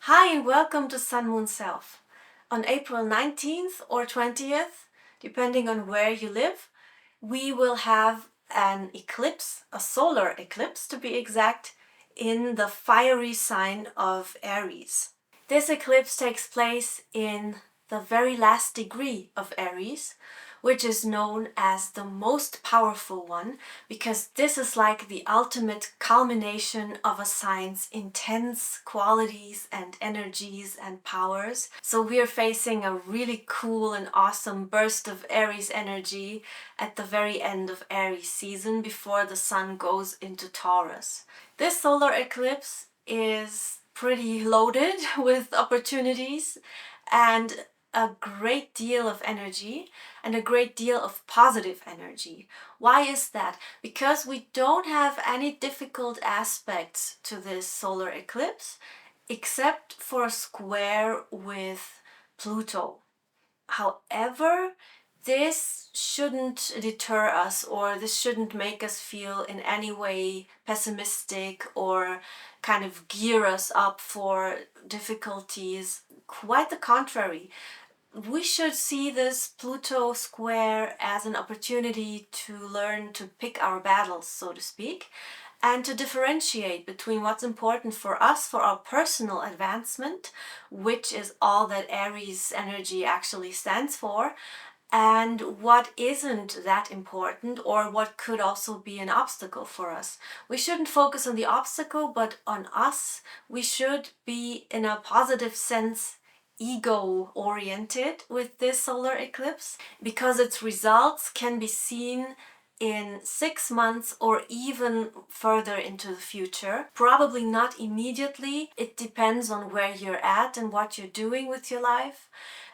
Hi and welcome to Sun Moon Self. On April 19th or 20th, depending on where you live, we will have an eclipse, a solar eclipse to be exact, in the fiery sign of Aries. This eclipse takes place in the very last degree of Aries, which is known as the most powerful one, because this is like the ultimate culmination of a sign's intense qualities and energies and powers. So we are facing a really cool and awesome burst of Aries energy at the very end of Aries season before the sun goes into Taurus. This solar eclipse is pretty loaded with opportunities and a great deal of energy and a great deal of positive energy. Why is that? Because we don't have any difficult aspects to this solar eclipse except for a square with Pluto. However, this shouldn't deter us, or this shouldn't make us feel in any way pessimistic or kind of gear us up for difficulties. Quite the contrary. We should see this Pluto square as an opportunity to learn to pick our battles, so to speak, and to differentiate between what's important for us, for our personal advancement, which is all that Aries energy actually stands for, and what isn't that important, or what could also be an obstacle for us. We shouldn't focus on the obstacle, but on us. We should be, in a positive sense, ego oriented with this solar eclipse, because its results can be seen in 6 months or even further into the future. Probably not immediately. It depends on where you're at and what you're doing with your life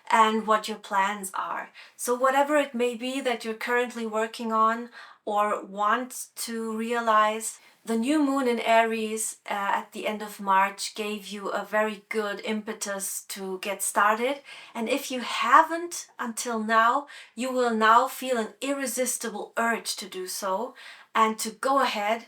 and what your plans are. So whatever it may be that you're currently working on or want to realize, the new moon in Aries at the end of March gave you a very good impetus to get started. And if you haven't until now, you will now feel an irresistible urge to do so and to go ahead.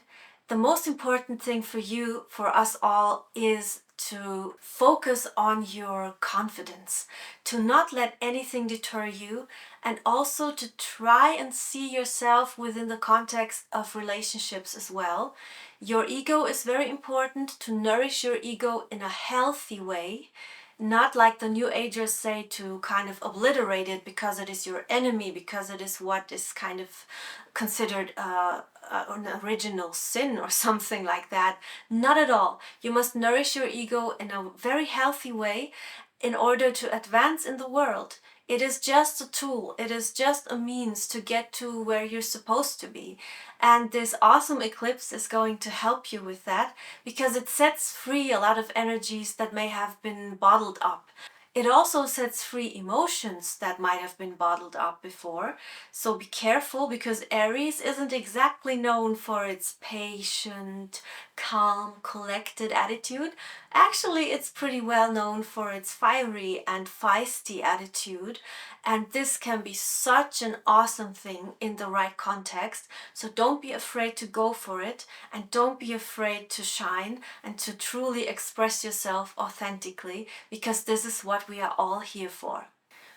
The most important thing for you, for us all, is to focus on your confidence, to not let anything deter you, and also to try and see yourself within the context of relationships as well. Your ego is very important, to nourish your ego in a healthy way, not like the New Agers say, to kind of obliterate it because it is your enemy, because it is what is kind of considered an original sin or something like that. Not at all. You must nourish your ego in a very healthy way in order to advance in the world. It is just a tool. It is just a means to get to where you're supposed to be. And this awesome eclipse is going to help you with that, because it sets free a lot of energies that may have been bottled up. It also sets free emotions that might have been bottled up before. So be careful, because Aries isn't exactly known for its patient, calm, collected attitude. Actually, it's pretty well known for its fiery and feisty attitude. And this can be such an awesome thing in the right context. So don't be afraid to go for it, and don't be afraid to shine and to truly express yourself authentically, because this is what we are all here for.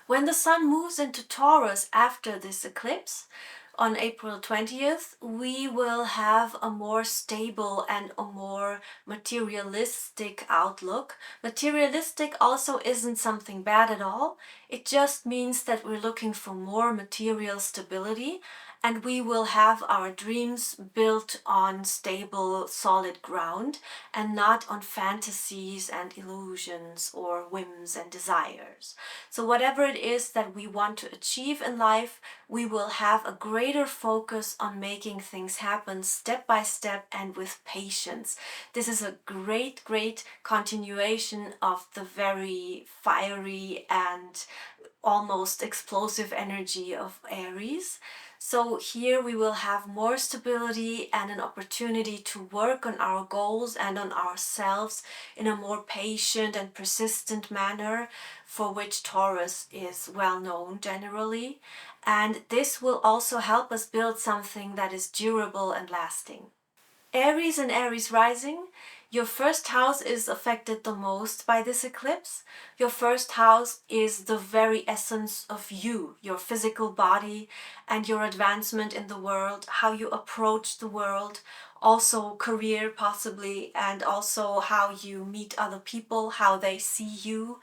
When the sun moves into Taurus after this eclipse, on April 20th, we will have a more stable and a more materialistic outlook. Materialistic also isn't something bad at all. It just means that we're looking for more material stability, and we will have our dreams built on stable, solid ground, and not on fantasies and illusions or whims and desires. So whatever it is that we want to achieve in life, we will have a greater focus on making things happen step by step and with patience. This is a great, great continuation of the very fiery and almost explosive energy of Aries. So here we will have more stability and an opportunity to work on our goals and on ourselves in a more patient and persistent manner, for which Taurus is well known generally. And this will also help us build something that is durable and lasting. Aries and Aries rising Your first house is affected the most by this eclipse. Your first house is the very essence of you, your physical body and your advancement in the world, how you approach the world, also career possibly, and also how you meet other people, how they see you.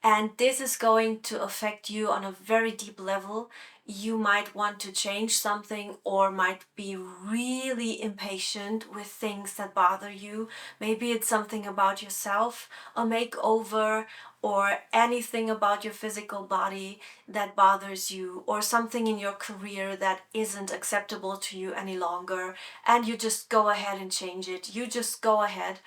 And this is going to affect you on a very deep level. You might want to change something or might be really impatient with things that bother you. Maybe it's something about yourself, a makeover, or anything about your physical body that bothers you, or something in your career that isn't acceptable to you any longer, and you just go ahead and change it. You just go ahead.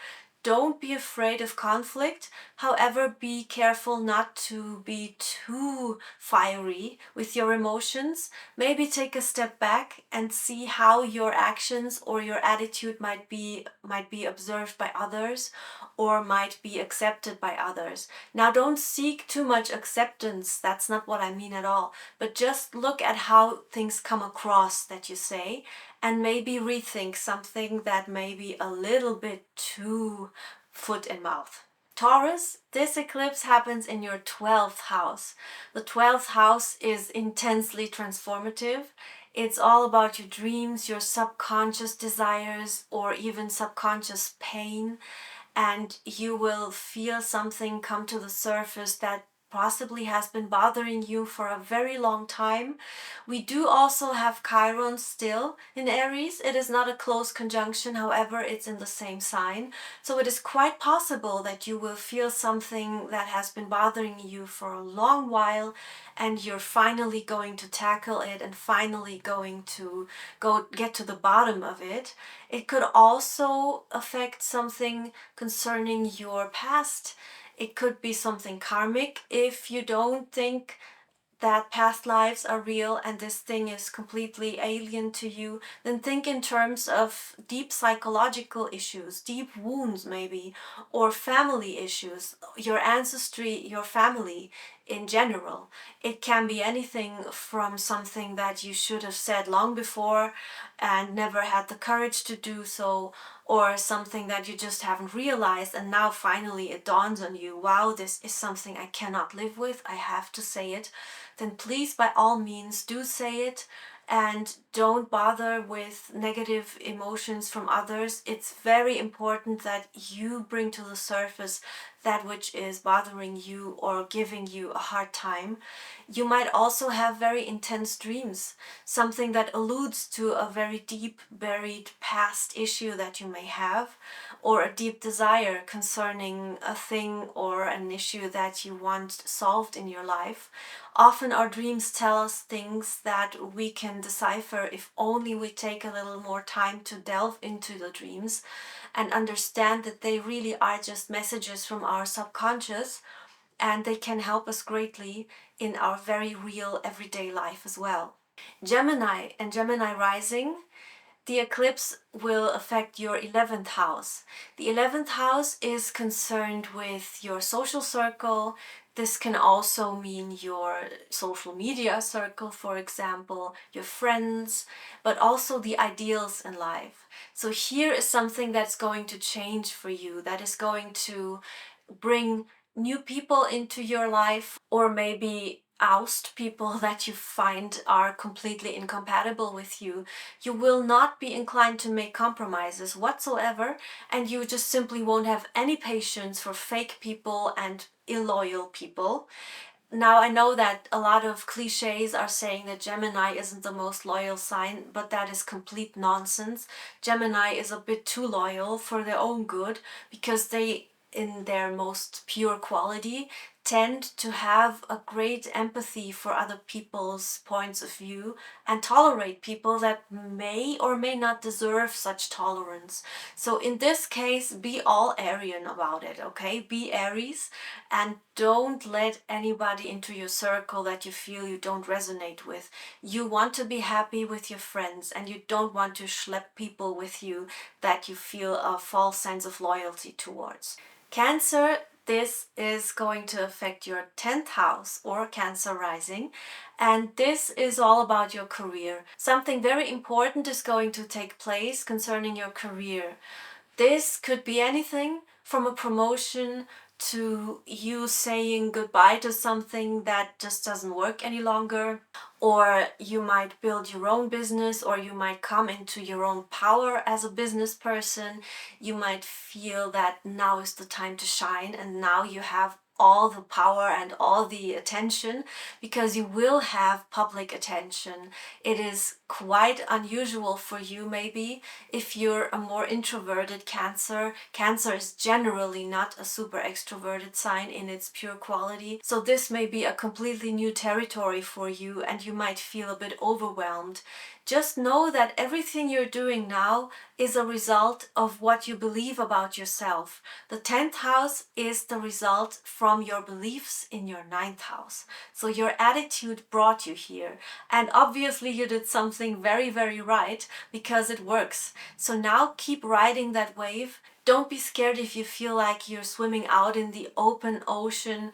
Don't be afraid of conflict. However, be careful not to be too fiery with your emotions. Maybe take a step back and see how your actions or your attitude might be observed by others or might be accepted by others. Now, don't seek too much acceptance. That's not what I mean at all. But just look at how things come across that you say, and maybe rethink something that may be a little bit too foot and mouth. Taurus, this eclipse happens in your 12th house. The 12th house is intensely transformative. It's all about your dreams, your subconscious desires, or even subconscious pain. And you will feel something come to the surface that possibly has been bothering you for a very long time. We do also have Chiron still in Aries. It is not a close conjunction, however, it's in the same sign. So it is quite possible that you will feel something that has been bothering you for a long while, and you're finally going to tackle it and finally going to go get to the bottom of it. It could also affect something concerning your past. It could be something karmic. If you don't think that past lives are real and this thing is completely alien to you, then think in terms of deep psychological issues, deep wounds maybe, or family issues, your ancestry, your family in general. It can be anything from something that you should have said long before and never had the courage to do so, or something that you just haven't realized and now finally it dawns on you, wow, this is something I cannot live with, I have to say it. Then please, by all means, do say it, and don't bother with negative emotions from others. It's very important that you bring to the surface that which is bothering you or giving you a hard time. You might also have very intense dreams, something that alludes to a very deep buried past issue that you may have, or a deep desire concerning a thing or an issue that you want solved in your life. Often our dreams tell us things that we can decipher if only we take a little more time to delve into the dreams and understand that they really are just messages from our subconscious, and they can help us greatly in our very real everyday life as well. Gemini and Gemini rising, the eclipse will affect your 11th house. The 11th house is concerned with your social circle. This can also mean your social media circle, for example, your friends, but also the ideals in life. So here is something that's going to change for you, that is going to bring new people into your life, or maybe oust people that you find are completely incompatible with you. You will not be inclined to make compromises whatsoever, and you just simply won't have any patience for fake people and illoyal people. Now, I know that a lot of cliches are saying that Gemini isn't the most loyal sign, but that is complete nonsense. Gemini is a bit too loyal for their own good, because they, in their most pure quality, tend to have a great empathy for other people's points of view and tolerate people that may or may not deserve such tolerance. So in this case, be all Aryan about it, okay? Be Aries, and don't let anybody into your circle that you feel you don't resonate with. You want to be happy with your friends, and you don't want to schlep people with you that you feel a false sense of loyalty towards. Cancer, this is going to affect your 10th house or Cancer rising, and this is all about your career. Something very important is going to take place concerning your career. This could be anything from a promotion to you saying goodbye to something that just doesn't work any longer, or you might build your own business, or you might come into your own power as a business person. You might feel that now is the time to shine, and now you have all the power and all the attention, because you will have public attention. It is quite unusual for you, maybe, if you're a more introverted Cancer. Cancer is generally not a super extroverted sign in its pure quality. So this may be a completely new territory for you, and you might feel a bit overwhelmed. Just know that everything you're doing now is a result of what you believe about yourself. The 10th house is the result from your beliefs in your 9th house. So your attitude brought you here. And obviously you did something very, very right, because it works. So now keep riding that wave. Don't be scared if you feel like you're swimming out in the open ocean.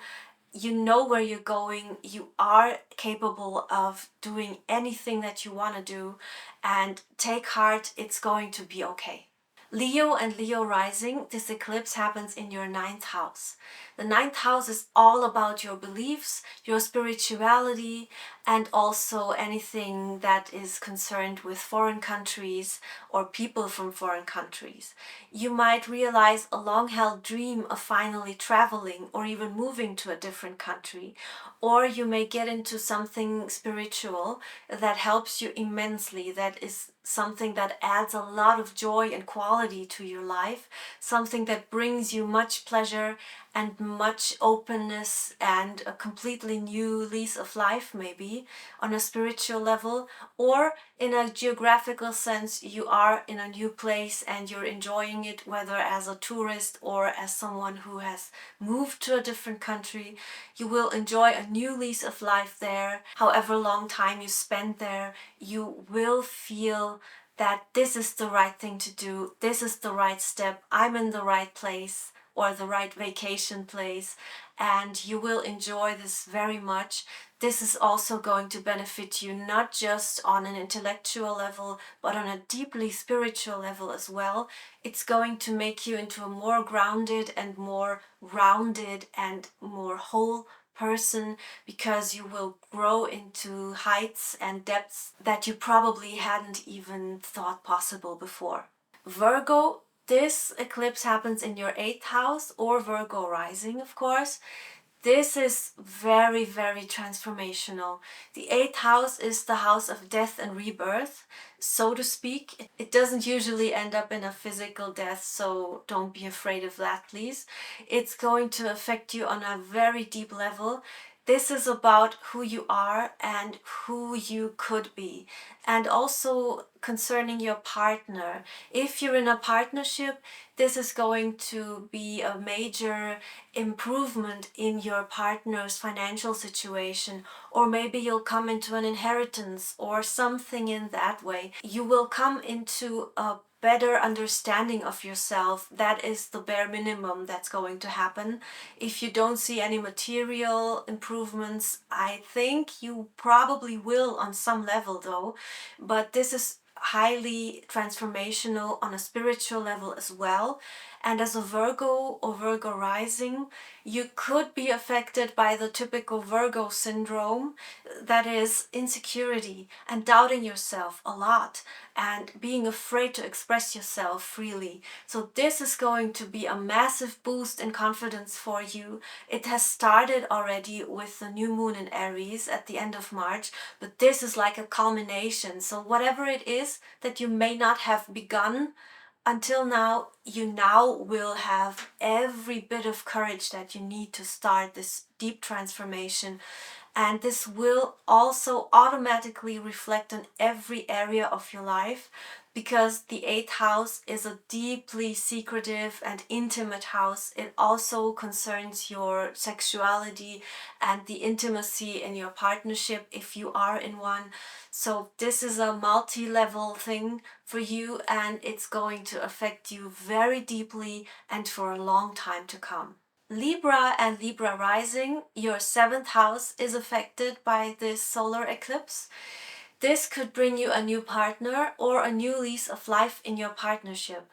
You know where you're going. You are capable of doing anything that you want to do, and take heart, it's going to be okay. Leo and Leo rising, this eclipse happens in your 9th house. The 9th house is all about your beliefs, your spirituality, and also anything that is concerned with foreign countries or people from foreign countries. You might realize a long-held dream of finally traveling or even moving to a different country, or you may get into something spiritual that helps you immensely, that is something that adds a lot of joy and quality to your life, something that brings you much pleasure and much openness and a completely new lease of life, maybe on a spiritual level. Or in a geographical sense, you are in a new place and you're enjoying it, whether as a tourist or as someone who has moved to a different country. You will enjoy a new lease of life there. However long time you spend there, you will feel that this is the right thing to do, this is the right step, I'm in the right place or the right vacation place, and you will enjoy this very much. This is also going to benefit you not just on an intellectual level, but on a deeply spiritual level as well. It's going to make you into a more grounded and more rounded and more whole person, because you will grow into heights and depths that you probably hadn't even thought possible before. Virgo, this eclipse happens in your 8th house or Virgo rising, of course. This is very, very transformational. The 8th house is the house of death and rebirth, so to speak. It doesn't usually end up in a physical death, so don't be afraid of that, please. It's going to affect you on a very deep level. This is about who you are and who you could be, and also concerning your partner. If you're in a partnership, this is going to be a major improvement in your partner's financial situation, or maybe you'll come into an inheritance or something in that way. You will come into a better understanding of yourself. That is the bare minimum that's going to happen. If you don't see any material improvements, I think you probably will on some level though, but this is highly transformational on a spiritual level as well. And as a Virgo or Virgo rising, you could be affected by the typical Virgo syndrome, that is insecurity and doubting yourself a lot and being afraid to express yourself freely. So this is going to be a massive boost in confidence for you. It has started already with the new moon in Aries at the end of March, but this is like a culmination. So whatever it is that you may not have begun until now, you now will have every bit of courage that you need to start this deep transformation. And this will also automatically reflect on every area of your life, because the 8th house is a deeply secretive and intimate house. It also concerns your sexuality and the intimacy in your partnership if you are in one. So this is a multi-level thing for you, and it's going to affect you very deeply and for a long time to come. Libra and Libra rising, your 7th house is affected by this solar eclipse. This could bring you a new partner or a new lease of life in your partnership.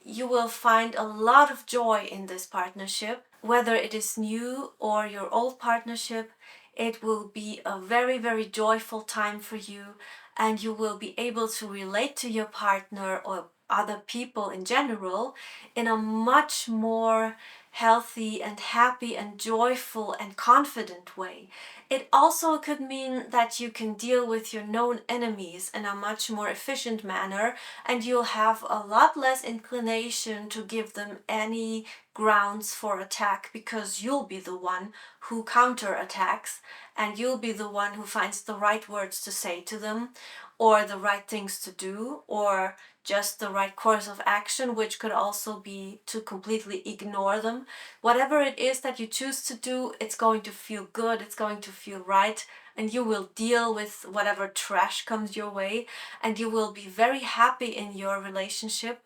You will find a lot of joy in this partnership. Whether it is new or your old partnership, it will be a very, very joyful time for you, and you will be able to relate to your partner or other people in general in a much more healthy and happy and joyful and confident way. It also could mean that you can deal with your known enemies in a much more efficient manner, and you'll have a lot less inclination to give them any grounds for attack, because you'll be the one who counterattacks, and you'll be the one who finds the right words to say to them, or the right things to do, or just the right course of action, which could also be to completely ignore them. Whatever it is that you choose to do, it's going to feel good, it's going to feel right, and you will deal with whatever trash comes your way, and you will be very happy in your relationship.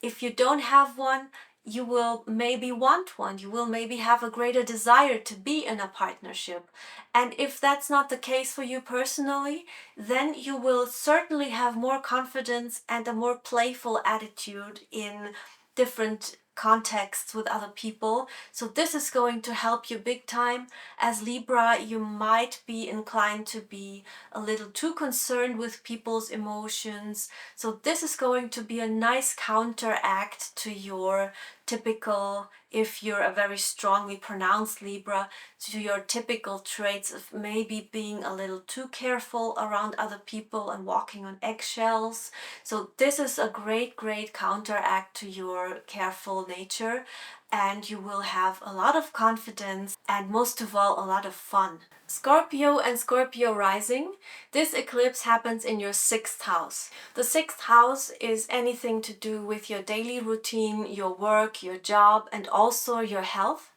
If you don't have one, you will maybe want one. You will maybe have a greater desire to be in a partnership. And if that's not the case for you personally, then you will certainly have more confidence and a more playful attitude in different contexts with other people. So this is going to help you big time. As Libra, you might be inclined to be a little too concerned with people's emotions. So this is going to be a nice counteract to your typical, if you're a very strongly pronounced Libra, to your typical traits of maybe being a little too careful around other people and walking on eggshells. So this is a great, great counteract to your careful nature, and you will have a lot of confidence and most of all a lot of fun. Scorpio and Scorpio rising, this eclipse happens in your 6th house. The 6th house is anything to do with your daily routine, your work, your job, and also your health.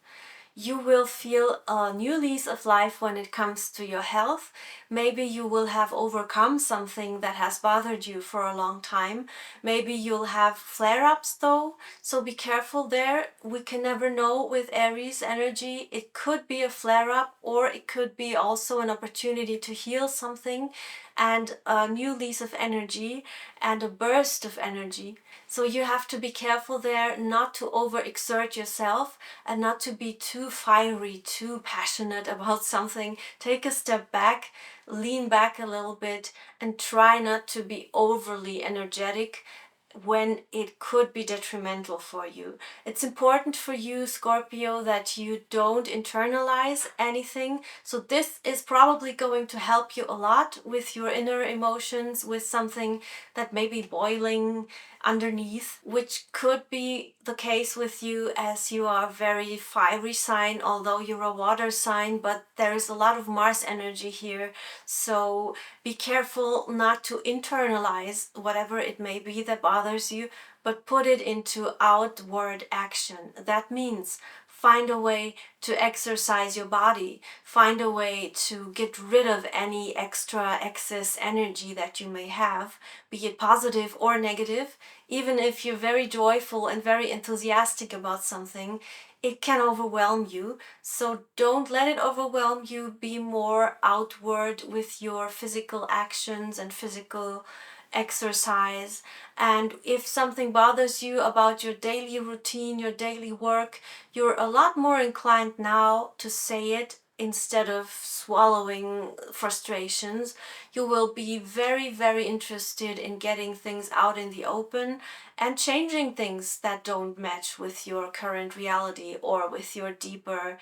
You will feel a new lease of life when it comes to your health. Maybe you will have overcome something that has bothered you for a long time. Maybe you'll have flare-ups though, so be careful there. We can never know with Aries energy. It could be a flare-up, or it could be also an opportunity to heal something and a new lease of energy and a burst of energy. So you have to be careful there not to overexert yourself and not to be too fiery, too passionate about something. Take a step back, lean back a little bit, and try not to be overly energetic when it could be detrimental for you. It's important for you, Scorpio, that you don't internalize anything. So this is probably going to help you a lot with your inner emotions, with something that may be boiling underneath, which could be the case with you as you are a very fiery sign, although you're a water sign, but there is a lot of Mars energy here. So be careful not to internalize whatever it may be that bothers you, but put it into outward action. That means find a way to exercise your body, find a way to get rid of any extra excess energy that you may have, be it positive or negative. Even if you're very joyful and very enthusiastic about something, it can overwhelm you. So don't let it overwhelm you. Be more outward with your physical actions and physical exercise. And if something bothers you about your daily routine, your daily work, you're a lot more inclined now to say it instead of swallowing frustrations. You will be very, very interested in getting things out in the open and changing things that don't match with your current reality or with your deeper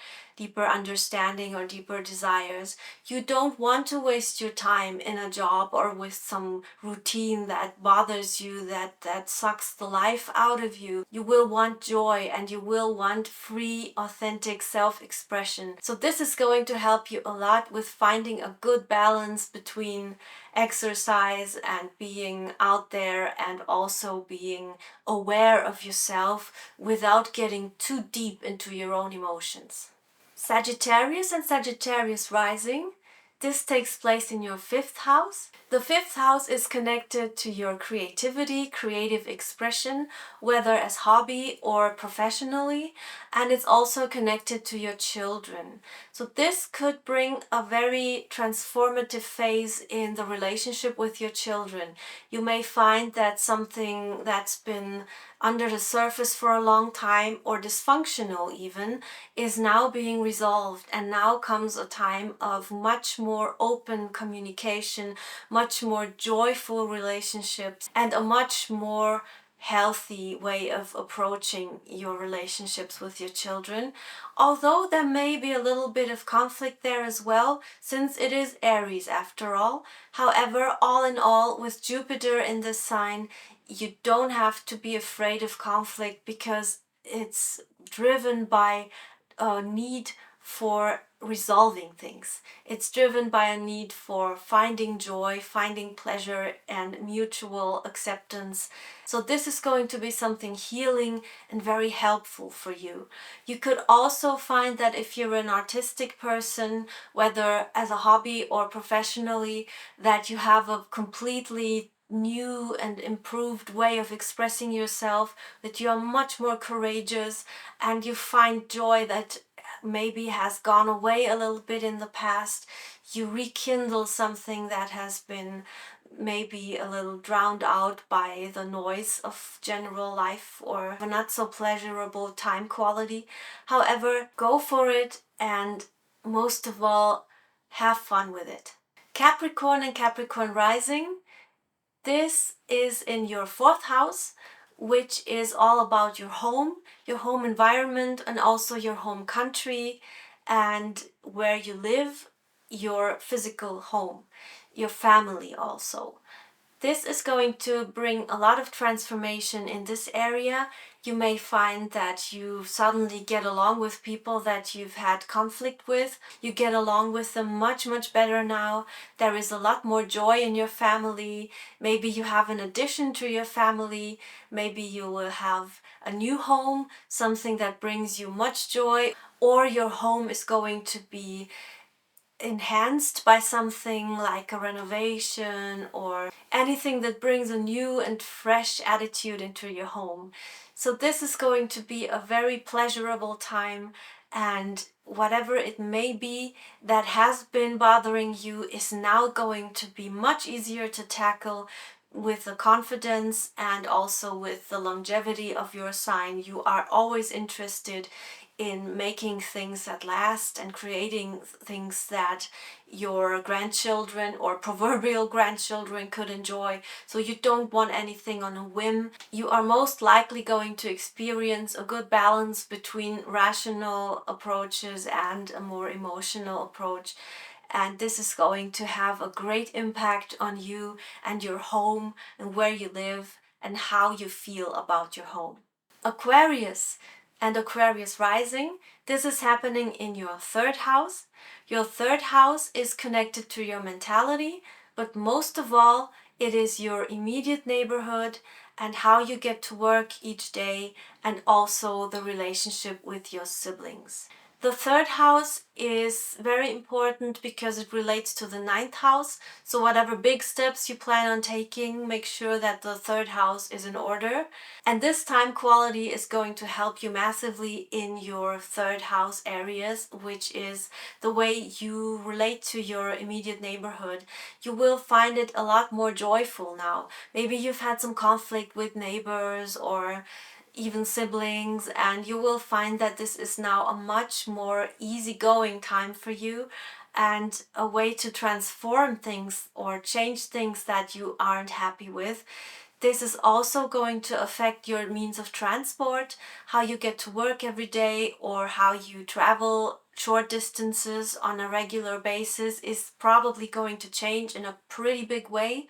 understanding or deeper desires. You don't want to waste your time in a job or with some routine that bothers you, that sucks the life out of you. You will want joy and you will want free, authentic self-expression. So this is going to help you a lot with finding a good balance between exercise and being out there and also being aware of yourself without getting too deep into your own emotions. Sagittarius and Sagittarius rising. This takes place in your 5th house. The 5th house is connected to your creativity, creative expression, whether as hobby or professionally, and it's also connected to your children. So this could bring a very transformative phase in the relationship with your children. You may find that something that's been under the surface for a long time, or dysfunctional even, is now being resolved. And now comes a time of much more open communication, much more joyful relationships, and a much more healthy way of approaching your relationships with your children. Although there may be a little bit of conflict there as well, since it is Aries after all. However, all in all, with Jupiter in this sign, you don't have to be afraid of conflict, because it's driven by a need for resolving things. It's driven by a need for finding joy, finding pleasure, and mutual acceptance. So this is going to be something healing and very helpful for you. You could also find that if you're an artistic person, whether as a hobby or professionally, that you have a completely new and improved way of expressing yourself, that you are much more courageous, and you find joy that maybe has gone away a little bit in the past. You rekindle something that has been maybe a little drowned out by the noise of general life or a not so pleasurable time quality. However, go for it, and most of all, have fun with it. Capricorn and Capricorn rising. This is in your 4th house, which is all about your home environment, and also your home country, and where you live, your physical home, your family also. This is going to bring a lot of transformation in this area. You may find that you suddenly get along with people that you've had conflict with. You get along with them much, much better now. There is a lot more joy in your family. Maybe you have an addition to your family. Maybe you will have a new home, something that brings you much joy, or your home is going to be enhanced by something like a renovation or anything that brings a new and fresh attitude into your home. So this is going to be a very pleasurable time, and whatever it may be that has been bothering you is now going to be much easier to tackle with the confidence and also with the longevity of your sign. You are always interested in making things that last and creating things that your grandchildren or proverbial grandchildren could enjoy. So you don't want anything on a whim. You are most likely going to experience a good balance between rational approaches and a more emotional approach. And this is going to have a great impact on you and your home and where you live and how you feel about your home. Aquarius and Aquarius rising. This is happening in your 3rd house. Your 3rd house is connected to your mentality, but most of all, it is your immediate neighborhood and how you get to work each day, and also the relationship with your siblings. The 3rd house is very important because it relates to the 9th house. So whatever big steps you plan on taking, make sure that the 3rd house is in order. And this time quality is going to help you massively in your 3rd house areas, which is the way you relate to your immediate neighborhood. You will find it a lot more joyful now. Maybe you've had some conflict with neighbors or even siblings, and you will find that this is now a much more easygoing time for you and a way to transform things or change things that you aren't happy with. This is also going to affect your means of transport, how you get to work every day or how you travel short distances on a regular basis is probably going to change in a pretty big way.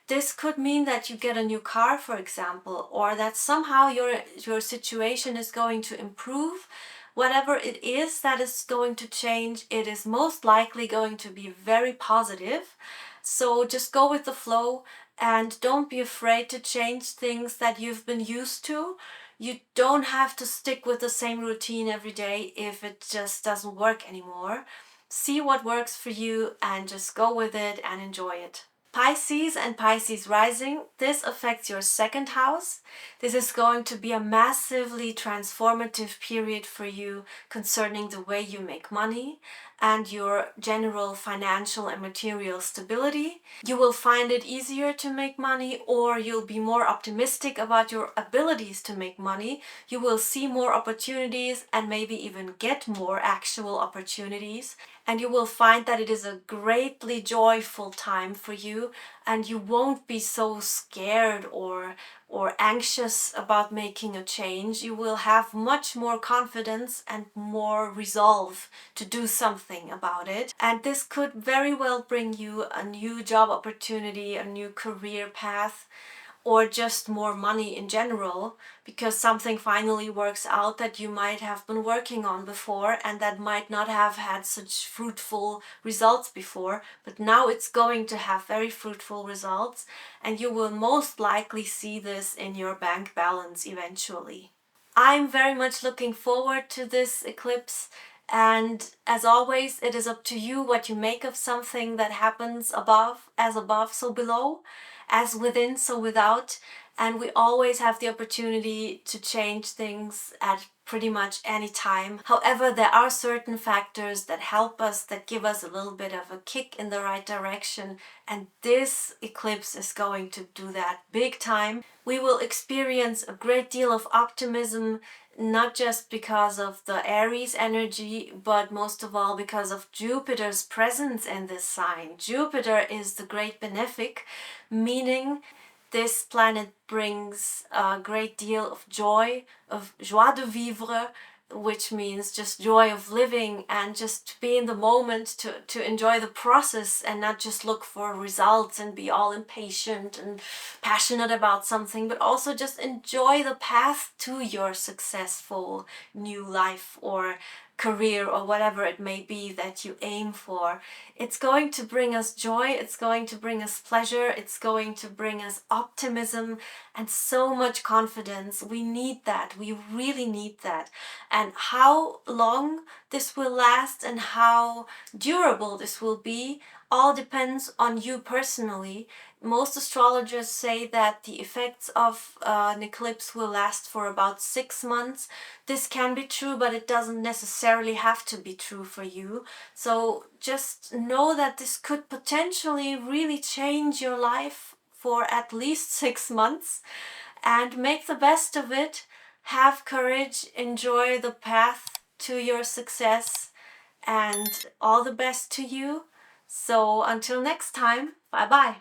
This could mean that you get a new car, for example, or that somehow your situation is going to improve. Whatever it is that is going to change, it is most likely going to be very positive. So just go with the flow and don't be afraid to change things that you've been used to. You don't have to stick with the same routine every day if it just doesn't work anymore. See what works for you and just go with it and enjoy it. Pisces and Pisces rising, this affects your second house. This is going to be a massively transformative period for you concerning the way you make money and your general financial and material stability. You will find it easier to make money, or you'll be more optimistic about your abilities to make money. You will see more opportunities and maybe even get more actual opportunities. And you will find that it is a greatly joyful time for you, and you won't be so scared or anxious about making a change. You will have much more confidence and more resolve to do something about it. And this could very well bring you a new job opportunity, a new career path, or just more money in general, because something finally works out that you might have been working on before and that might not have had such fruitful results before, but now it's going to have very fruitful results, and you will most likely see this in your bank balance eventually. I'm very much looking forward to this eclipse, and as always, it is up to you what you make of something that happens above, as above, so below, as within, so without. And we always have the opportunity to change things at pretty much any time. However, there are certain factors that help us, that give us a little bit of a kick in the right direction, and this eclipse is going to do that big time. We will experience a great deal of optimism, not just because of the Aries energy, but most of all because of Jupiter's presence in this sign. Jupiter is the great benefic, meaning this planet brings a great deal of joy, of joie de vivre, which means just joy of living and just to be in the moment, to enjoy the process and not just look for results and be all impatient and passionate about something, but also just enjoy the path to your successful new life or career or whatever it may be that you aim for. It's going to bring us joy, it's going to bring us pleasure, it's going to bring us optimism and so much confidence. We need that, we really need that. And how long this will last and how durable this will be all depends on you personally. Most astrologers say that the effects of an eclipse will last for about 6 months. This can be true, but it doesn't necessarily have to be true for you. So just know that this could potentially really change your life for at least 6 months, and make the best of it. Have courage, enjoy the path to your success, and all the best to you. So until next time, bye bye.